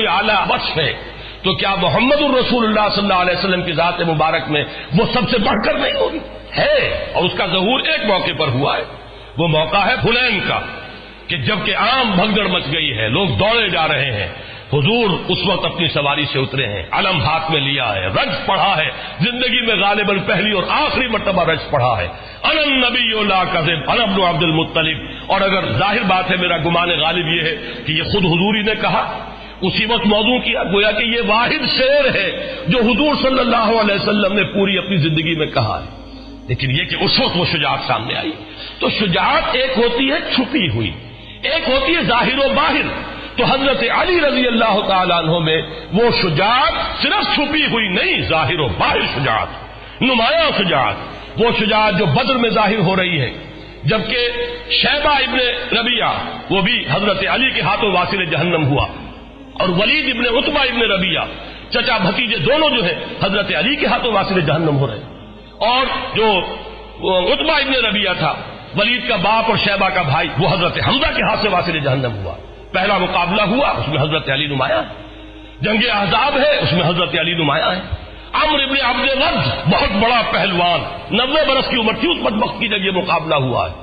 کوئی اعلیٰ وصف ہے تو کیا محمد الرسول اللہ صلی اللہ علیہ وسلم کی ذات مبارک میں وہ سب سے بڑھ کر نہیں ہوگی؟ ہے، اور اس کا ظہور ایک موقع پر ہوا ہے، وہ موقع ہے حنین کا، کہ جب کہ عام بھگدڑ مچ گئی ہے، لوگ دوڑے جا رہے ہیں، حضور اس وقت اپنی سواری سے اترے ہیں، علم ہاتھ میں لیا ہے، رجز پڑھا ہے، زندگی میں غالباً پہلی اور آخری مرتبہ رجز پڑھا ہے، انا النبی لا کذب انا ابن عبد المطلب۔ اور اگر ظاہر بات ہے، میرا گمان غالب یہ ہے کہ یہ خود حضور ہی نے کہا، اسی وقت موضوع کیا، گویا کہ یہ واحد شعر ہے جو حضور صلی اللہ علیہ وسلم نے پوری اپنی زندگی میں کہا ہے۔ لیکن یہ کہ اس وقت وہ شجاعت سامنے آئی، تو شجاعت ایک ہوتی ہے چھپی ہوئی، ایک ہوتی ہے ظاہر و باہر۔ تو حضرت علی رضی اللہ تعالیٰ عنہ میں وہ شجاعت صرف چھپی ہوئی نہیں، ظاہر و باہر شجاعت، نمایاں شجاعت، وہ شجاعت جو بدر میں ظاہر ہو رہی ہے، جبکہ شیبہ ابن ربیعہ وہ بھی حضرت علی کے ہاتھوں واصل جہنم ہوا، اور ولید ابن عتبہ ابن ربیعہ چچا بھتیجے دونوں جو ہیں حضرت علی کے ہاتھوں واصل جہنم ہو رہے ہیں، اور جو عتبہ ابن ربیعہ تھا ولید کا باپ اور شیبہ کا بھائی، وہ حضرت حمزہ کے ہاتھ سے واصل جہنم ہوا۔ پہلا مقابلہ ہوا، اس میں حضرت علی نمایاں ہے، جنگ احزاب ہے، اس میں حضرت علی نمایاں ہے۔ عمرو ابن عبد ود بہت بڑا پہلوان، 90 برس کی عمر تھی اس بدبخت کی جب یہ مقابلہ ہوا ہے،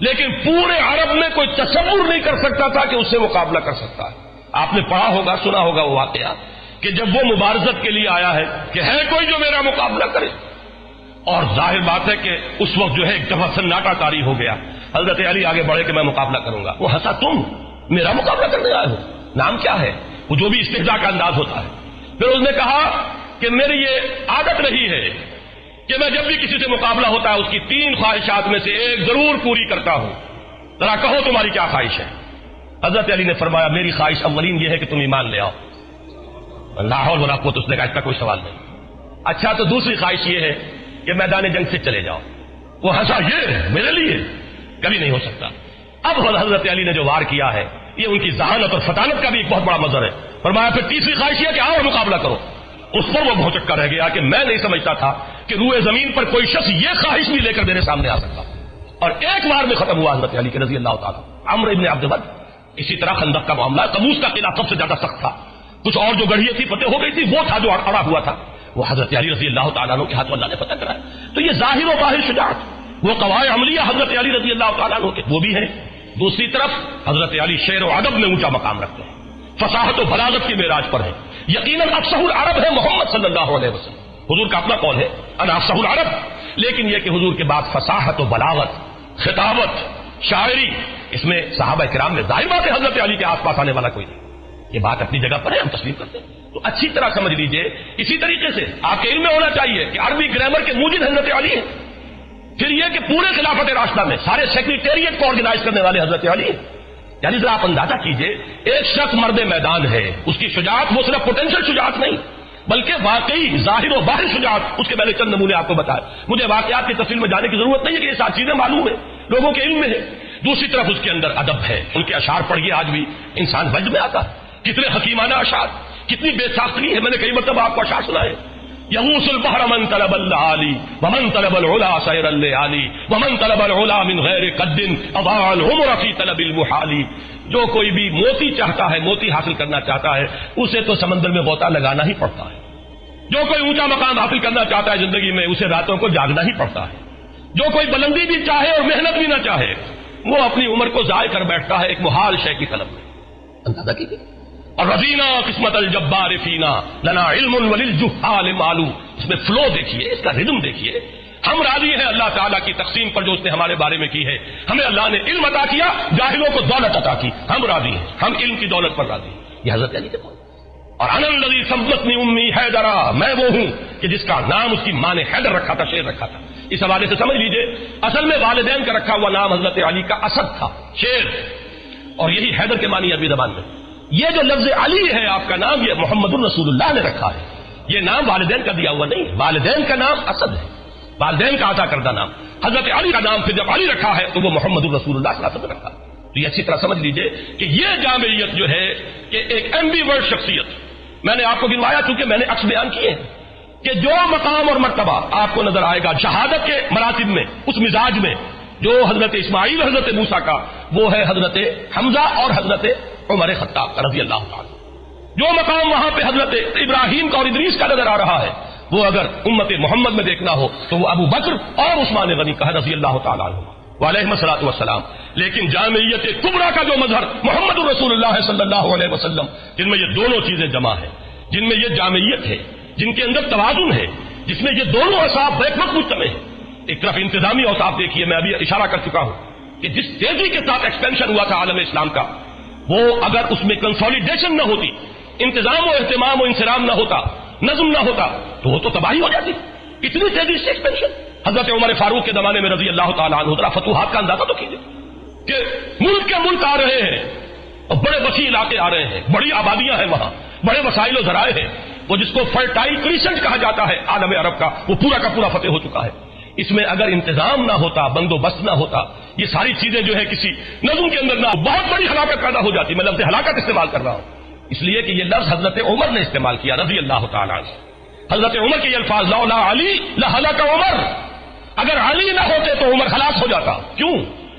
لیکن پورے عرب میں کوئی تصور نہیں کر سکتا تھا کہ اس سے مقابلہ کر سکتا ہے۔ آپ نے پڑھا ہوگا، سنا ہوگا وہ واقعہ کہ جب وہ مبارزت کے لیے آیا ہے کہ ہے کوئی جو میرا مقابلہ کرے، اور ظاہر بات ہے کہ اس وقت جو ہے ایک دفعہ سناٹا طاری ہو گیا، حضرت علی آگے بڑھے کہ میں مقابلہ کروں گا، وہ ہنسا، تم میرا مقابلہ کرنے آئے ہو، نام کیا ہے؟ وہ جو بھی استہزاء کا انداز ہوتا ہے۔ پھر اس نے کہا کہ میری یہ عادت رہی ہے کہ میں جب بھی کسی سے مقابلہ ہوتا ہے اس کی 3 خواہشات میں سے ایک ضرور پوری کرتا ہوں، ذرا کہو تمہاری کیا خواہش ہے؟ حضرت علی نے فرمایا میری خواہش اولین یہ ہے کہ تم ایمان لے آؤ۔ لا حول ولا قوت، اس نے کہا اس کا کوئی سوال نہیں۔ اچھا تو دوسری خواہش یہ ہے کہ میدان جنگ سے چلے جاؤ۔ وہ ہنسا، یہ میرے لیے کبھی نہیں ہو سکتا۔ اب حضرت علی نے جو وار کیا ہے یہ ان کی ذہانت اور فطانت کا بھی ایک بہت بڑا مظہر ہے۔ فرمایا پھر تیسری خواہش یہ کہ آؤ اور مقابلہ کرو۔ اس پر وہ بھوچکا رہ گیا کہ میں نہیں سمجھتا تھا کہ روئے زمین پر کوئی شخص یہ خواہش بھی لے کر میرے سامنے آ سکتا، اور ایک بار میں ختم ہوا حضرت علی کے رضی اللہ تعالیٰ۔ عمرو ابن عبد ود، اسی طرح خندق کا معاملہ، قبوس کا قلعہ سب سے زیادہ سخت تھا، کچھ اور جو گڑھیاں تھی فتح ہو گئی تھی، وہ تھا جو اڑا ہوا تھا، وہ حضرت علی رضی اللہ تعالیٰ عنہ کے ہاتھوں اللہ نے فتح کرایا۔ تو یہ ظاہر و باہر شجاعت، وہ قواعد عملیہ حضرت علی رضی اللہ تعالیٰ عنہ کے وہ بھی ہیں۔ دوسری طرف حضرت علی شعر و ادب میں اونچا مقام رکھتے ہیں، فصاحت و بلاغت کی معراج پر ہے، یقیناً افصح العرب ہے محمد صلی اللہ علیہ وسلم، حضور کا اپنا قول ہے انا افصح العرب، لیکن یہ کہ حضور کے بعد فصاحت و بلاغت، خطابت، شاعری، اس میں صحابہ کرام میں ظاہر بات ہے حضرت علی کے آس پاس آنے والا کوئی نہیں، یہ بات اپنی جگہ پر ہے، ہم تسلیم کرتے ہیں۔ تو اچھی طرح سمجھ لیجئے، اسی طریقے سے آپ کے علم میں ہونا چاہیے کہ عربی گرامر کے موجد حضرت علی ہیں، پھر یہ کہ پورے خلافت راشدہ میں سارے سیکریٹریٹ کو آرگنائز کرنے والے حضرت علی ہیں۔ یعنی ذرا آپ اندازہ کیجئے، ایک شخص مرد میدان ہے، اس کی شجاعت وہ صرف پوٹینشل شجاعت نہیں بلکہ واقعی ظاہر و باہر شجاعت، اس کے پہلے چند نمونے آپ کو بتائے، مجھے واقعات کی تفصیل میں جانے کی ضرورت نہیں ہے کہ یہ ساری چیزیں معلوم ہیں، لوگوں کے علم میں ہے۔ دوسری طرف اس کے اندر ادب ہے، ان کے اشعار پڑھیے، آج بھی انسان وجد میں آتا ہے، کتنے حکیمانہ اشعار، کتنی بے ساختگی ہے، میں نے کئی مرتبہ آپ کو اشعار سنائے۔ یغوص البحر من طلب العالی ومن طلب العلا سیر الليالي ومن طلب العلا من غیر قد اضاع العمر في طلب المحال۔ جو کوئی بھی موتی چاہتا ہے، موتی حاصل کرنا چاہتا ہے، اسے تو سمندر میں غوطہ لگانا ہی پڑتا ہے۔ جو کوئی اونچا مقام حاصل کرنا چاہتا ہے زندگی میں، اسے راتوں کو جاگنا ہی پڑتا ہے۔ جو کوئی بلندی بھی چاہے اور محنت بھی نہ چاہے، وہ اپنی عمر کو ضائع کر بیٹھتا ہے ایک محال شے کی طلب میں۔ اندازہ کیجیے۔ اور رضینا قسمت الجبار فینا لنا علم وللجہال معلوم، اس میں فلو دیکھیے، اس کا ردم دیکھیے، ہم راضی ہیں اللہ تعالیٰ کی تقسیم پر جو اس نے ہمارے بارے میں کی ہے، ہمیں اللہ نے علم عطا کیا، جاہلوں کو دولت عطا کی، ہم راضی ہیں، ہم علم کی دولت پر راضی ہیں۔ یہ حضرت علی کے قول۔ اور انا الذی سمتنی امی حیدرا، میں وہ ہوں کہ جس کا نام اس کی ماں نے حیدر رکھا تھا، شیر رکھا تھا۔ اس حوالے سے سمجھ لیجئے، اصل میں والدین کا رکھا ہوا نام حضرت علی کا اسد تھا، شیر، اور یہی حیدر کے معنی عربی زبان میں۔ یہ جو لفظ علی ہے آپ کا نام، یہ محمد الرسول اللہ نے رکھا ہے، یہ نام والدین کا دیا ہوا نہیں، والدین کا نام اسد ہے، والدین کا عطا کردہ نام۔ حضرت علی کا نام پھر جب علی رکھا ہے تو وہ محمد الرسول اللہ صلی اللہ علیہ وسلم نے رکھا۔ تو یہ اچھی طرح سمجھ لیجئے کہ یہ جامعیت جو ہے کہ ایک ایمبی ورڈ شخصیت، میں نے آپ کو گنوایا چونکہ میں نے عکس بیان کیے ہیں کہ جو مقام اور مرتبہ آپ کو نظر آئے گا شہادت کے مراتب میں، اس مزاج میں جو حضرت اسماعیل اور حضرت موسیٰ کا، وہ ہے حضرت حمزہ اور حضرت عمر خطاب کا رضی اللہ عنہ۔ جو مقام وہاں پہ حضرت ابراہیم کا اور ادریس کا نظر آ رہا ہے، وہ اگر امت محمد میں دیکھنا ہو تو وہ ابو بکر اور عثمان غنی کا ہے رضی اللہ تعالیٰ عنہ علیہم الصلوۃ والسلام. لیکن جامعیت کبریٰ کا جو مظہر محمد رسول اللہ صلی اللہ علیہ وسلم، جن میں یہ دونوں چیزیں جمع ہیں، جن میں یہ جامعیت ہے، جن کے اندر توازن ہے، جس میں یہ دونوں اوصاف بیک وقت مجتمع ہیں. ایک طرف انتظامی اوصاف دیکھیے، میں ابھی اشارہ کر چکا ہوں کہ جس تیزی کے ساتھ ایکسپینشن ہوا تھا عالم اسلام کا، وہ اگر اس میں کنسولیڈیشن نہ ہوتی، انتظام و اہتمام و انصرام نہ ہوتا، نظم نہ ہوتا، تو وہ تو تباہی ہو جاتی. اتنی تیزی سے ایکسپینشن. حضرت عمر فاروق کے زمانے میں رضی اللہ تعالیٰ عنہ، ذرا فتوحات کا اندازہ تو کیجیے کہ ملک کے ملک آ رہے ہیں اور بڑے وسیع علاقے آ رہے ہیں، بڑی آبادیاں ہیں وہاں، بڑے وسائل و ذرائع ہیں. وہ جس کو فرٹائل کریسنٹ کہا جاتا ہے عالم عرب کا، وہ پورا کا پورا فتح ہو چکا ہے. اس میں اگر انتظام نہ ہوتا، بندوبست نہ ہوتا، یہ ساری چیزیں جو ہے کسی نظم کے اندر نہ، بہت بڑی ہلاکت پیدا ہو جاتی. میں لفظ ہلاکت استعمال کر رہا ہوں اس لیے کہ یہ لفظ حضرت عمر نے استعمال کیا رضی اللہ تعالیٰ عنہ. حضرت عمر کے یہ الفاظ، لولا علی لہلک عمر، اگر علی نہ ہوتے تو عمر ہلاک ہو جاتا. کیوں؟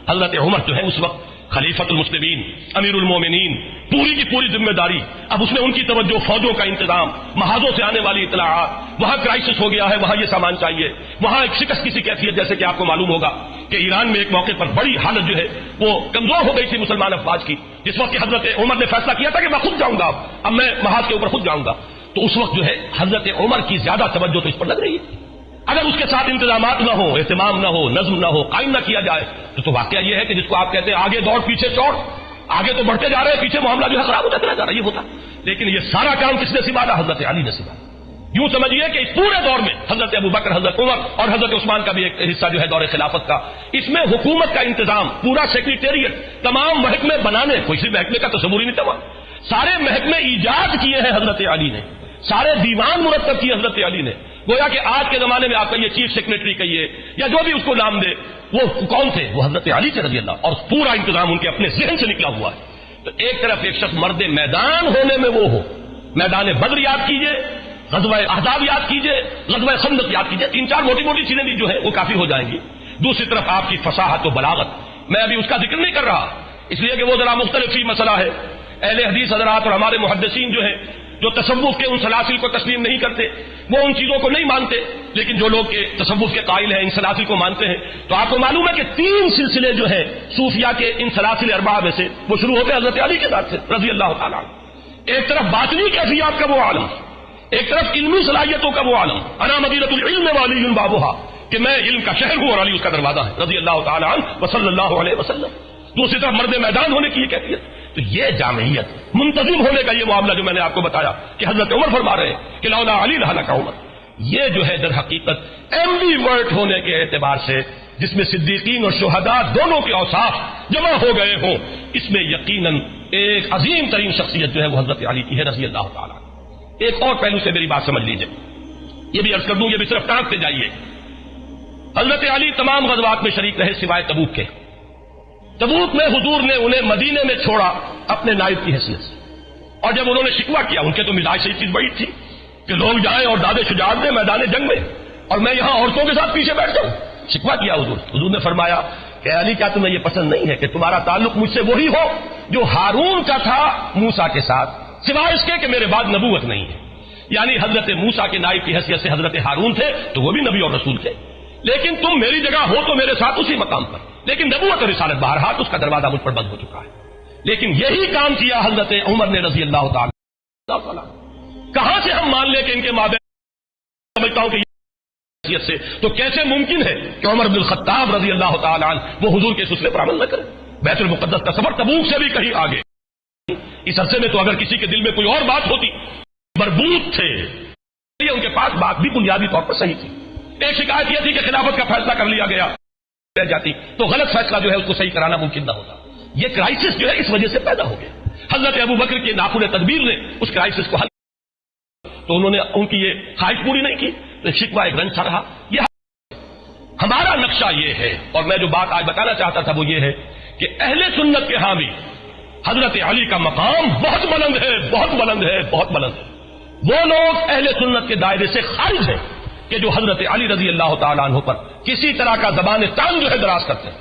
حضرت عمر جو ہے اس وقت خلیفۃ المسلمین، امیر المومنین، پوری کی پوری ذمہ داری. اب اس میں ان کی توجہ، فوجوں کا انتظام، محاذوں سے آنے والی اطلاعات، وہاں کرائسس ہو گیا ہے، وہاں یہ سامان چاہیے، وہاں ایک شکست کسی کیفیت، جیسے کہ آپ کو معلوم ہوگا کہ ایران میں ایک موقع پر بڑی حالت جو ہے وہ کمزور ہو گئی تھی مسلمان افواج کی، جس وقت کہ حضرت عمر نے فیصلہ کیا تھا کہ میں خود جاؤں گا، اب میں محاذ کے اوپر خود جاؤں گا. تو اس وقت جو ہے حضرت عمر کی زیادہ توجہ تو اس پر لگ رہی ہے. اگر اس کے ساتھ انتظامات نہ ہو، اہتمام نہ ہو، نظم نہ ہو، قائم نہ کیا جائے تو واقعہ یہ ہے کہ جس کو آپ کہتے ہیں آگے دوڑ پیچھے چوڑ، آگے تو بڑھتے جا رہے ہیں، پیچھے معاملہ جو ہے خراب ہوتا چلا جا رہا ہے. یہ ہوتا. لیکن یہ سارا کام کس نے سنبھالا؟ حضرت علی نے سنبھالا. یوں سمجھیے کہ اس پورے دور میں حضرت ابو بکر، حضرت عمر اور حضرت عثمان کا بھی ایک حصہ جو ہے دور خلافت کا، اس میں حکومت کا انتظام، پورا سیکریٹریٹ، تمام محکمے بنانے، کوئی سی محکمے کا تصور ہی نہیں تھا. سارے محکمے ایجاد کیے ہیں حضرت علی نے، سارے دیوان مرتب کیے حضرت علی نے. گویا کہ آج کے زمانے میں آپ کہیے چیف سیکریٹری کہیے یا جو بھی اس کو نام دے، وہ کون تھے؟ وہ حضرت علی تھے رضی اللہ. اور پورا انتظام ان کے اپنے ذہن سے نکلا ہوا ہے. تو ایک طرف ایک شخص مرد میدان ہونے میں وہ ہو، میدان بدر یاد کیجئے، غزوہ احزاب یاد کیجئے، غزوہ خندق یاد کیجئے، 3-4 موٹی موٹی چیزیں بھی جو ہے وہ کافی ہو جائیں گی. دوسری طرف آپ کی فصاحت و بلاغت، میں ابھی اس کا ذکر نہیں کر رہا اس لیے کہ وہ ذرا مختلف ہی مسئلہ ہے. اہل حدیث حضرات اور ہمارے محدثین جو ہیں، جو تصوف کے ان سلاسل کو تسلیم نہیں کرتے، وہ ان چیزوں کو نہیں مانتے. لیکن جو لوگ کے تصوف کے قائل ہیں، ان سلاسل کو مانتے ہیں، تو آپ کو معلوم ہے کہ 3 سلسلے جو ہیں صوفیہ کے ان سلاسل اربعہ میں سے، وہ شروع ہوتے حضرت علی کے ذات سے رضی اللہ تعالیٰ. ایک طرف باطنی کیفیات کا وہ عالم، ایک طرف علمی صلاحیتوں کا وہ عالم، انا مدینۃ العلم وعلی بابھا، کہ میں علم کا شہر ہوں اور علی اس کا دروازہ ہے رضی اللہ تعالیٰ عنہ وصلی اللہ علیہ وسلم. دوسری طرف مرد میدان ہونے کی یہ کیفیت. تو یہ جامعیت، منتظم ہونے کا یہ معاملہ جو میں نے آپ کو بتایا کہ حضرت عمر فرما رہے ہیں کہ لولا علی لہلک عمر، یہ جو ہے در حقیقت ایمبی ورڈ ہونے کے اعتبار سے، جس میں صدیقین اور شہداء دونوں کے اوصاف جمع ہو گئے ہوں، اس میں یقیناً ایک عظیم ترین شخصیت جو ہے وہ حضرت علی کی ہے رضی اللہ تعالیٰ. ایک اور پہلو سے میری بات سمجھ لیجئے، یہ بھی عرض کر دوں، یہ بھی صرف ٹانک سے جائیے. حضرت علی تمام غزوات میں شریک رہے سوائے تبوک کے. تبوک میں حضور نے انہیں مدینے میں چھوڑا اپنے نائب کی حیثیت سے، اور جب انہوں نے شکوہ کیا، ان کے تو مزاج سے یہ چیز بڑی تھی کہ لوگ جائیں اور داد شجاعت دیں میدان جنگ میں، اور میں یہاں عورتوں کے ساتھ پیچھے بیٹھ جاؤں. شکوہ کیا حضور نے فرمایا کہ علی کیا تمہیں یہ پسند نہیں ہے کہ تمہارا تعلق مجھ سے وہی ہو جو ہارون کا تھا موسیٰ کے ساتھ، سوائے اس کے کہ میرے بعد نبوت نہیں ہے. یعنی حضرت موسیٰ کے نائب کی حیثیت سے حضرت ہارون تھے تو وہ بھی نبی اور رسول تھے، لیکن تم میری جگہ ہو تو میرے ساتھ اسی مقام پر، لیکن نبوت اور رسالت بہرحال اس کا دروازہ مجھ پر بند ہو چکا ہے. لیکن یہی کام کیا حضرت عمر نے رضی اللہ تعالیٰ. کہاں سے ہم مان لیں کہ ان کے مابین سمجھتا ہوں کہ حیثیت سے، تو کیسے ممکن ہے کہ عمر بن الخطاب رضی اللہ تعالیٰ عنہ وہ حضور کے سلسلے پر عمل نہ کرے؟ بیت المقدس کا سفر تبوک سے بھی کہیں آگے. اس عرصے میں تو اگر کسی کے دل میں کوئی اور بات ہوتی، مربوط تھے، ان کے پاس بات بھی بنیادی طور پر صحیح تھی. ایک شکایت یہ تھی کہ خلافت کا فیصلہ کر لیا گیا رہ جاتی تو غلط فیصلہ جو ہے اس کو صحیح کرانا ممکن نہ ہوتا. یہ کرائسس جو ہے اس وجہ سے پیدا ہو گیا. حضرت ابو بکر کے ناخن تدبیر نے اس کرائسس کو حل، تو انہوں نے ان کی یہ خواہش پوری نہیں کی، تو شکوہ ایک رنج سا رہا. یہ ہمارا نقشہ یہ ہے، اور میں جو بات آج بتانا چاہتا تھا وہ یہ ہے کہ اہل سنت کے ہاں بھی حضرت علی کا مقام بہت بلند ہے، بہت بلند ہے، بہت بلند ہے. وہ لوگ اہل سنت کے دائرے سے خارج ہیں کہ جو حضرت علی رضی اللہ تعالیٰ عنہ پر کسی طرح کا زبان تان جو ہے دراز کرتے ہیں،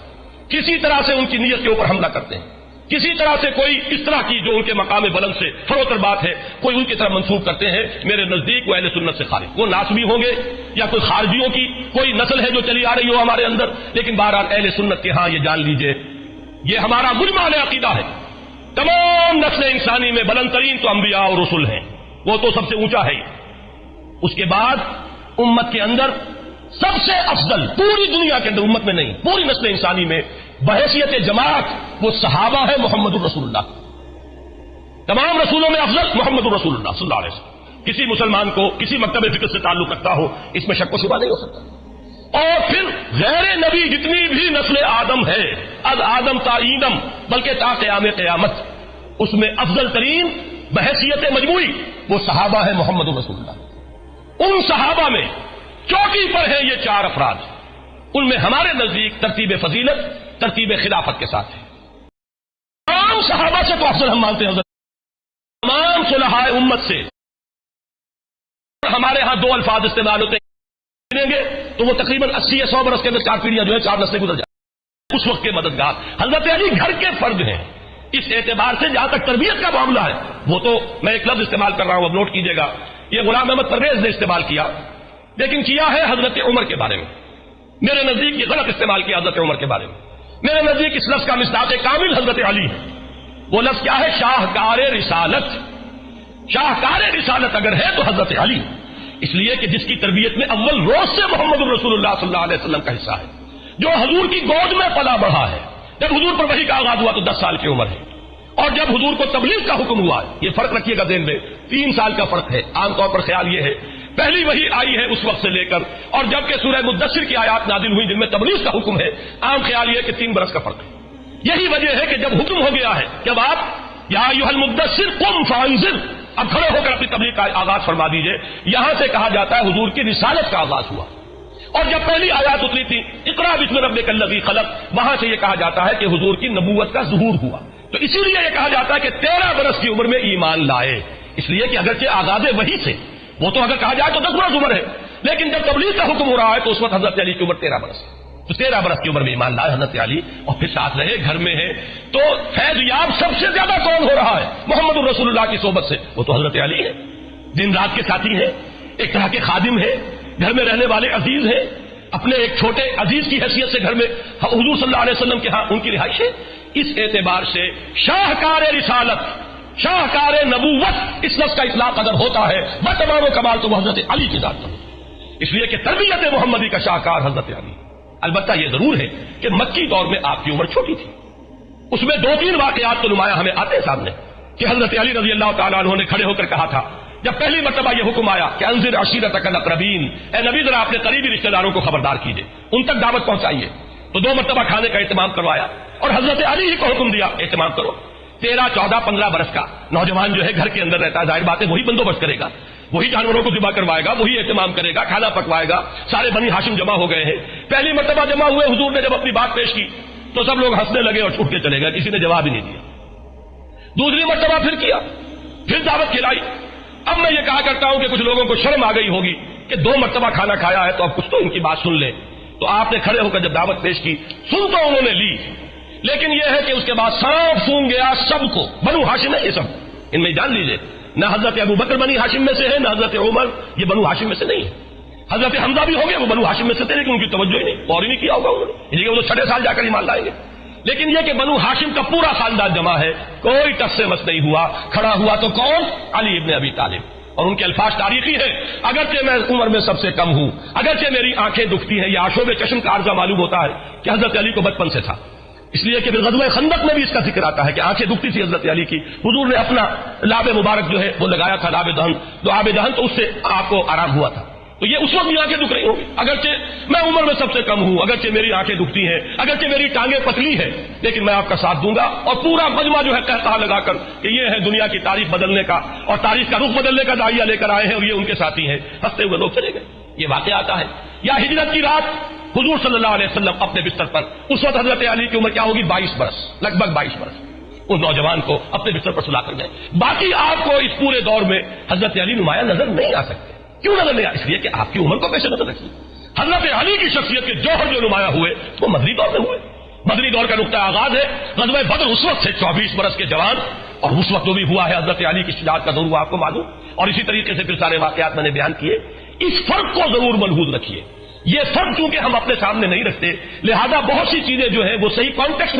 کسی طرح سے ان کی نیت کے اوپر حملہ کرتے ہیں. کسی طرح سے کوئی اس طرح کی جو ان کے مقام بلند سے فروتر بات ہے کوئی ان کی طرف منسوخ کرتے ہیں، میرے نزدیک وہ اہل سنت سے خارج، وہ ناسبی ہوں گے یا کوئی خارجیوں کی کوئی نسل ہے جو چلی آ رہی ہو ہمارے اندر، لیکن بہرحال اہل سنت کے ہاں یہ جان لیجئے یہ ہمارا مجمع عقیدہ ہے، تمام نسل انسانی میں بلند ترین تو انبیاء اور رسول ہیں، وہ تو سب سے اونچا ہے، اس کے بعد امت کے اندر سب سے افضل پوری دنیا کے اندر، امت میں نہیں پوری نسل انسانی میں بحیثیت جماعت وہ صحابہ ہے محمد الرسول اللہ، تمام رسولوں میں افضل محمد الرسول اللہ صلی اللہ علیہ وسلم، کسی مسلمان کو کسی مکتب فکر سے تعلق رکھتا ہو اس میں شک و شبہ نہیں ہو سکتا، اور پھر غیر نبی جتنی بھی نسل آدم ہے از آدم تا ایدم بلکہ تا قیام قیامت اس میں افضل ترین بحیثیت مجموعی وہ صحابہ ہے محمد الرسول اللہ، ان صحابہ میں چوٹی پر ہیں یہ چار افراد، ان میں ہمارے نزدیک ترتیب فضیلت ترتیب خلافت کے ساتھ ہے، تمام صحابہ سے تو افضل ہم مانتے ہیں، تمام صلحاء امت سے ہمارے ہاں دو الفاظ استعمال ہوتے ہیں گے تو وہ تقریباً 80-100 برس کے اندر 4 پیڑھیاں جو ہے 4 نسلیں گزر جائیں، اس وقت کے مددگار حضرت علی گھر کے فرد ہیں، اس اعتبار سے جہاں تک تربیت کا معاملہ ہے وہ تو میں ایک لفظ استعمال کر رہا ہوں اب نوٹ کیجئے گا، یہ غلام احمد پرویز نے استعمال کیا لیکن کیا ہے حضرت عمر کے بارے میں، میرے نزدیک یہ غلط استعمال کیا حضرت عمر کے بارے میں، میرے نزدیک اس لفظ کا مصداق کامل حضرت علی ہے، وہ لفظ کیا ہے شاہکار رسالت، شاہکار رسالت اگر ہے تو حضرت علی، اس لیے کہ جس کی تربیت میں اول روز سے محمد الرسول اللہ صلی اللہ علیہ وسلم کا حصہ ہے، جو حضور کی گود میں پلا بڑھا ہے، جب حضور پر وحی کا آغاز ہوا تو 10 سال کی عمر ہے، اور جب حضور کو تبلیغ کا حکم ہوا ہے، یہ فرق رکھیے گا ذہن میں 3 سال کا فرق ہے، عام طور پر خیال یہ ہے پہلی وحی آئی ہے اس وقت سے لے کر اور جب کہ سورہ مدثر کی آیات نازل ہوئی جن میں تبلیغ کا حکم ہے، عام خیال یہ کہ 3 برس کا فرق ہے، یہی وجہ ہے کہ جب حکم ہو گیا ہے جب آپ یا ایھا المدثر قم فانذر اب کھڑے ہو کر اپنی تبلیغ کا آغاز فرما دیجئے، یہاں سے کہا جاتا ہے حضور کی رسالت کا آغاز ہوا، اور جب پہلی آیات اتری تھی اقرا بسم ربک الذی خلق وہاں سے یہ کہا جاتا ہے کہ حضور کی نبوت کا ظہور ہوا، تو اسی لیے یہ کہا جاتا ہے کہ 13 برس کی عمر میں ایمان لائے، اس لیے کہ اگرچہ آغاز وحی سے وہ تو اگر کہا جائے تو 10 برس عمر ہے، لیکن جب تبلیغ کا حکم ہو رہا ہے تو اس وقت حضرت علی کی عمر 13 برس، تو 13 برس کی عمر میں ایمان لائے حضرت علی، اور پھر ساتھ رہے گھر میں ہے، تو فیض یاب سب سے زیادہ کون ہو رہا ہے محمد الرسول اللہ کی صحبت سے، وہ تو حضرت علی ہے، دن رات کے ساتھی ہیں، ایک طرح کے خادم ہیں، گھر میں رہنے والے عزیز ہیں، اپنے ایک چھوٹے عزیز کی حیثیت سے گھر میں حضور صلی اللہ علیہ وسلم کے ہاں ان کی رہائش ہے، اس اعتبار سے شاہکار رسالت شاہکار نبوت اس لفظ کا اطلاق اگر ہوتا ہے وہ تمام و کمال تو وہ حضرت علی کی ذات کا، اس لیے کہ تربیت محمدی کا شاہکار حضرت علی، البتہ یہ ضرور ہے کہ مکی دور میں آپ کی عمر چھوٹی تھی، اس میں 2-3 واقعات تو نمایاں ہمیں آتے ہیں سامنے کہ حضرت علی رضی اللہ تعالیٰ عنہ نے کھڑے ہو کر کہا تھا جب پہلی مرتبہ یہ حکم آیا کہ انذر عشیرتک الاقربین، اے نبی ذرا اپنے قریبی رشتہ داروں کو خبردار کیجئے، ان تک دعوت پہنچائیے، تو 2 مرتبہ کھانے کا اہتمام کروایا اور حضرت علی ہی کو حکم دیا اہتمام کرو، 13, 14, 15 برس کا نوجوان جو ہے گھر کے اندر رہتا ہے، ظاہر بات ہے وہی بندوبست کرے گا، وہی جانوروں کو ذبح کروائے گا، وہی اہتمام کرے گا، کھانا پکوائے گا، سارے بنی ہاشم جمع ہو گئے ہیں، پہلی مرتبہ جمع ہوئے حضور نے جب اپنی بات پیش کی تو سب لوگ ہنسنے لگے اور چھوٹ کے چلے گئے، کسی نے جواب ہی نہیں دیا، دوسری مرتبہ پھر کیا، پھر دعوت کھلائی، اب میں یہ کہا کرتا ہوں کہ کچھ لوگوں کو شرم آ گئی ہوگی کہ 2 مرتبہ کھانا کھایا ہے تو اب کچھ تو ان کی بات سن لیں، تو آپ نے کھڑے ہو کر جب دعوت پیش کی سن تو انہوں نے لی، لیکن یہ ہے کہ اس کے بعد سانپ سونگ گیا سب کو، بنو ہاشم ہے یہ سب، ان میں جان لیجئے نہ حضرت ابو بکر بنی ہاشم میں سے ہے نہ حضرت عمر یہ بنو ہاشم میں سے نہیں ہے، حضرت حمزہ بھی ہو گئے وہ بنو ہاشم میں سے تھے لیکن ان کی توجہ ہی نہیں اور ہی نہیں کیا ہوگا انہوں نے، وہ تو 6 سال جا کر ایمان لائیں گے، لیکن یہ کہ بنو ہاشم کا پورا خاندان جمع ہے، کوئی ٹس سے مس نہیں ہوا، کھڑا ہوا تو کون؟ علی ابن ابی طالب، اور ان کے الفاظ تاریخی ہیں، اگرچہ میں عمر میں سب سے کم ہوں، اگرچہ میری آنکھیں دکھتی ہیں، یہ آشوب چشم کا عارضہ معلوم ہوتا ہے کہ حضرت علی کو بچپن سے تھا، اس لیے کہ غزوہ خندق میں بھی اس کا ذکر آتا ہے کہ آنکھیں دکھتی تھی حضرت علی کی، حضور نے اپنا لاب مبارک جو ہے وہ لگایا تھا، لاب دہن، تو آب دہن تو اس سے آپ کو آرام ہوا تھا، تو یہ اس وقت بھی آنکھیں دکھ رہی ہوگی، اگرچہ میں عمر میں سب سے کم ہوں، اگرچہ میری آنکھیں دکھتی ہیں، اگرچہ میری ٹانگیں پتلی ہیں، لیکن میں آپ کا ساتھ دوں گا، اور پورا مجمع جو ہے کہتا لگا کر کہ یہ ہے دنیا کی تاریخ بدلنے کا اور تاریخ کا رخ بدلنے کا داعیہ لے کر آئے ہیں اور یہ ان کے ساتھی ہیں، ہنستے ہوئے لوگ چلے گئے، یہ واقعہ آتا ہے، یا ہجرت کی رات حضور صلی اللہ علیہ وسلم اپنے بستر پر، اس وقت حضرت علی کی عمر کیا ہوگی 22 برس، لگ بھگ 22 برس، اس نوجوان کو اپنے بستر پر سلا کر گئے، باقی آپ کو اس پورے دور میں حضرت علی نمایاں نظر نہیں آ سکتے، کیوں نظر نہیں آ؟ اس لیے کہ آپ کی عمر کو پیش نظر رکھیے، حضرت علی کی شخصیت کے جوہر جو نمایاں ہوئے وہ مدنی دور میں ہوئے، بدری دور کا نقطہ آغاز ہے. غزوہ بدر اس وقت سے 24 برس کے جوان, اور اس وقت جو بھی ہوا ہے حضرت علی کی شجاعت کا ضرور آپ کو معلوم, اور اسی طریقے سے پھر سارے واقعات میں نے بیان کیے. اس فرق کو ضرور ملحوظ رکھیے. یہ فرق چونکہ ہم اپنے سامنے نہیں رکھتے, لہذا بہت سی چیزیں جو ہیں وہ صحیح کانٹیکسٹ